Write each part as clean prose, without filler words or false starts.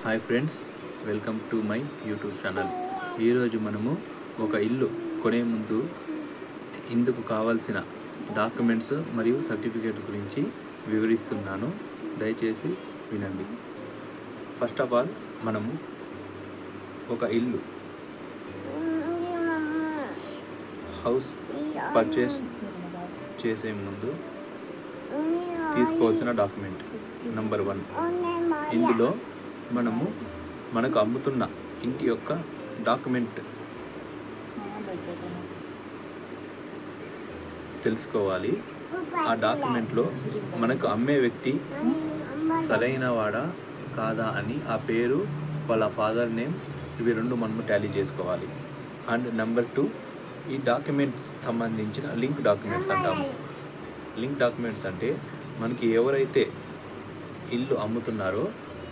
Hi friends, welcome to my YouTube channel. ఈరోజు మనము ఒక ఇల్లు కొనే ముందు ఇందుకు కావాల్సిన డాక్యుమెంట్స్ మరియు సర్టిఫికేట్ గురించి వివరిస్తున్నాను. దయచేసి వినండి. ఫస్ట్ ఆఫ్ ఆల్ మనము ఒక ఇల్లు హౌస్ పర్చేస్ చేసే ముందు తీసుకోవాల్సిన డాక్యుమెంట్ నెంబర్ 1. ఇందులో మనకు అమ్ముతున్న ఇంటి యొక్క డాక్యుమెంట్ తెలుసుకోవాలి. ఆ డాక్యుమెంట్లో మనకు అమ్మే వ్యక్తి సరైన వాడా కాదా అని ఆ పేరు, వాళ్ళ ఫాదర్ నేమ్, ఇవి రెండు మనము టాలీ చేసుకోవాలి. అండ్ నెంబర్ 2, ఈ డాక్యుమెంట్స్ సంబంధించిన లింక్ డాక్యుమెంట్స్ అంటాము. లింక్ డాక్యుమెంట్స్ అంటే మనకి ఎవరైతే ఇల్లు అమ్ముతున్నారో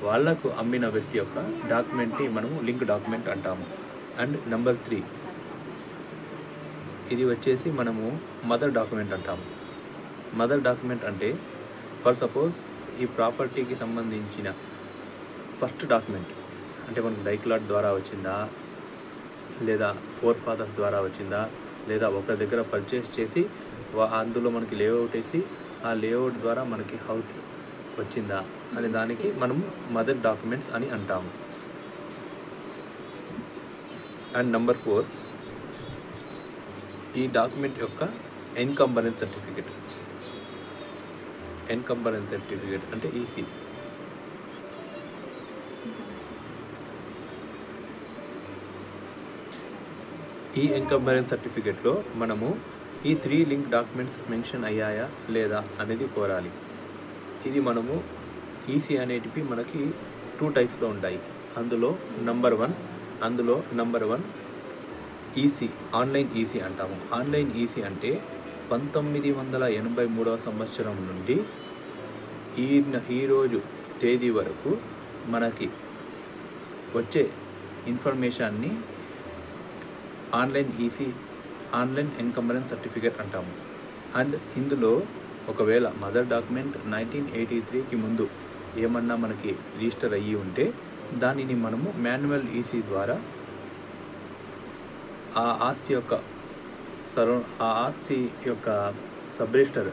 వాళ్లకు అమ్మిన వ్యక్తి యొక్క డాక్యుమెంట్ని మనము లింక్ డాక్యుమెంట్ అంటాము. అండ్ నెంబర్ 3, ఇది వచ్చేసి మనము మదర్ డాక్యుమెంట్ అంటాము. మదర్ డాక్యుమెంట్ అంటే ఫర్ సపోజ్ ఈ ప్రాపర్టీకి సంబంధించిన ఫస్ట్ డాక్యుమెంట్ అంటే మనకు డైక్లాట్ ద్వారా వచ్చిందా, లేదా ఫోర్ ఫాదర్స్ ద్వారా వచ్చిందా, లేదా ఒక దగ్గర పర్చేస్ చేసి అందులో మనకి లేఅవుట్ వేసి ఆ లేఅవుట్ ద్వారా మనకి హౌస్ వచ్చిందా అనే దానికి మనము మదర్ డాక్యుమెంట్స్ అని అంటాము. అండ్ నెంబర్ 4, ఈ డాక్యుమెంట్ యొక్క ఎన్కంబరెన్స్ సర్టిఫికేట్. ఎన్కంబరెన్స్ సర్టిఫికేట్ అంటే ఈసీ. ఈ ఎన్కంబరెన్స్ సర్టిఫికేట్లో మనము ఈ 3 లింక్ డాక్యుమెంట్స్ మెన్షన్ అయ్యాయా లేదా అనేది కోరాలి. ఇది మనము ఈసీ అనేటివి మనకి 2 టైప్స్లో ఉంటాయి. అందులో నెంబర్ 1 ఈసీ, ఆన్లైన్ ఈసీ అంటాము. ఆన్లైన్ ఈసీ అంటే 1983 సంవత్సరం నుండి ఈరోజు తేదీ వరకు మనకి వచ్చే ఇన్ఫర్మేషన్ని online EC, online encumbrance certificate అంటాము. అండ్ ఇందులో ఒకవేళ మదర్ డాక్యుమెంట్ 1983కి ముందు ఏమన్నా మనకి రిజిస్టర్ అయ్యి ఉంటే దానిని మనము మాన్యువల్ ఈసీ ద్వారా ఆ ఆస్తి యొక్క సబ్ రిజిస్టర్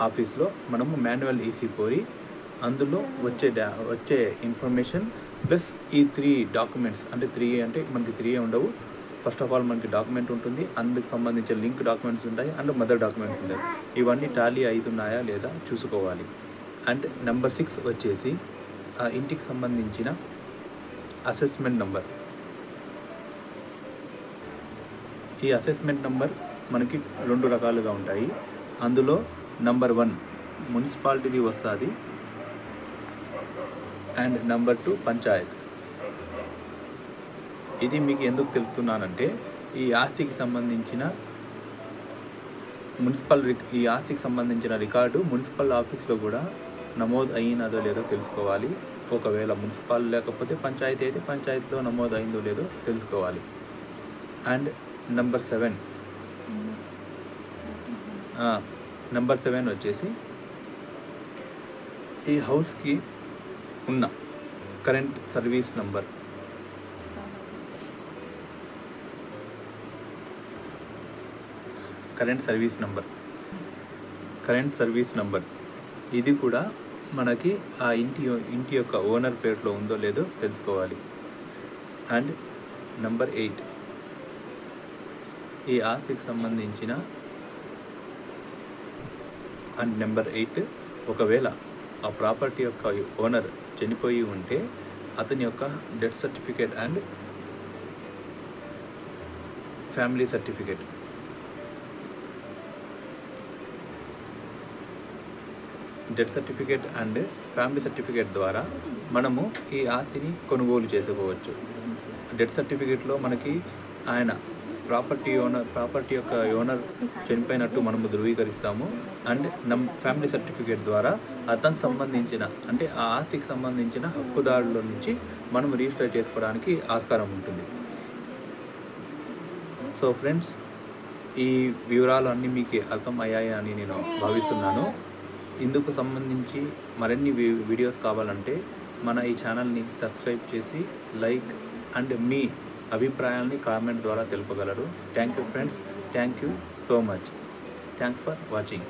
ఆఫీస్లో మనము మాన్యువల్ ఈసీ కోరి అందులో వచ్చే ఇన్ఫర్మేషన్ ప్లస్ ఈ 3 డాక్యుమెంట్స్ అంటే 3 అంటే మనకి 3 ఉండవు. ఫస్ట్ ఆఫ్ ఆల్ మనకి డాక్యుమెంట్ ఉంటుంది, అందుకు సంబంధించిన లింక్ డాక్యుమెంట్స్ ఉంటాయి, అండ్ మదర్ డాక్యుమెంట్స్ ఉంటాయి. ఇవన్నీ టాలీ అవుతున్నాయా లేదా చూసుకోవాలి. అండ్ నెంబర్ 6 వచ్చేసి ఆ ఇంటికి సంబంధించిన అసెస్మెంట్ నెంబర్. ఈ అసెస్మెంట్ నెంబర్ మనకి 2 రకాలుగా ఉంటాయి. అందులో నెంబర్ 1 మున్సిపాలిటీది వస్తుంది, అండ్ నెంబర్ 2 పంచాయత్. ఇది మీకు ఎందుకు తెలుపుతున్నానంటే ఈ ఆస్తికి సంబంధించిన రికార్డు మున్సిపల్ ఆఫీస్లో కూడా నమోదు అయినదో లేదో తెలుసుకోవాలి. ఒకవేళ మున్సిపల్ లేకపోతే పంచాయతీ అయితే పంచాయతీలో నమోదు అయిందో లేదో తెలుసుకోవాలి. అండ్ నెంబర్ 7 వచ్చేసి ఈ హౌస్కి ఉన్న current service number. Current service number ఇది కూడా మనకి ఆ ఇంటి యొక్క ఓనర్ పేరులో ఉందో లేదో తెలుసుకోవాలి. అండ్ నెంబర్ 8, ఈ ఆస్తికి సంబంధించిన ఒకవేళ ఆ ప్రాపర్టీ యొక్క ఓనర్ చనిపోయి ఉంటే అతని యొక్క death certificate and family certificate. Death certificate and family certificate ద్వారా మనము ఈ ఆస్తిని కొనుగోలు చేసుకోవచ్చు. డెత్ సర్టిఫికేట్లో మనకి ఆయన ప్రాపర్టీ యొక్క ఓనర్ చనిపోయినట్టు మనము ధృవీకరిస్తాము. అండ్ ఫ్యామిలీ సర్టిఫికేట్ ద్వారా అతనికి సంబంధించిన అంటే ఆ ఆస్తికి సంబంధించిన హక్కుదారుల నుంచి మనం రిజిస్టర్ చేసుకోవడానికి ఆస్కారం ఉంటుంది. సో ఫ్రెండ్స్, ఈ వివరాలు అన్నీ మీకు అర్థం అయ్యాయి అని నేను భావిస్తున్నాను. ఇందుకు సంబంధించి మరిన్ని వీడియోస్ కావాలంటే మన ఈ ఛానల్ని సబ్స్క్రైబ్ చేసి లైక్ అండ్ మీ అభిప్రాయాల్ని కామెంట్ ద్వారా తెలుపగలరు. Thank you friends, thank you so much. Thanks for watching.